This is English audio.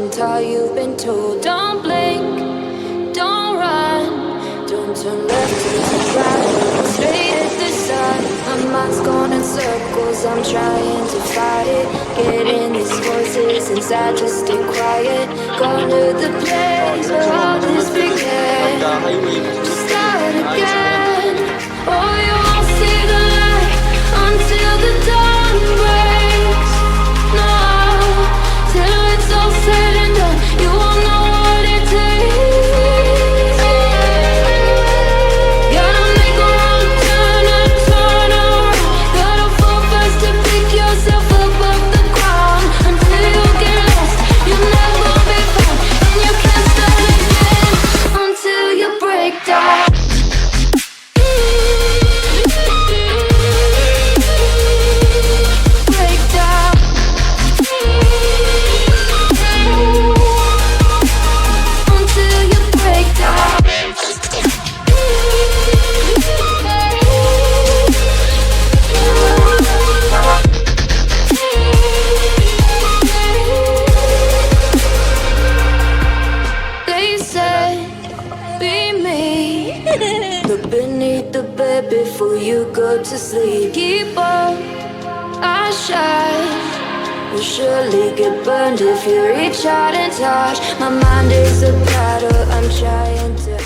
been taught, you've been told. Don't blink, don't run, don't turn left, don't turn right, look straight at the sun. My mind's going in circles, I'm trying to fight it. Getting these voices inside, just stay quiet. Going to the place where all this began. Just start again. Oh, you won't see the light until the dawn breaks. No, till it's all said and done, you won't know what it takes. Gotta make a wrong turn and turn around. Gotta fall fast to pick yourself up off the ground. Until you get lost, you'll never be found. And you can't start again until you break down. Look beneath the bed before you go to sleep. Keep on, I shine. You'll surely get burned if you reach out and touch. My mind is a battle, I'm trying to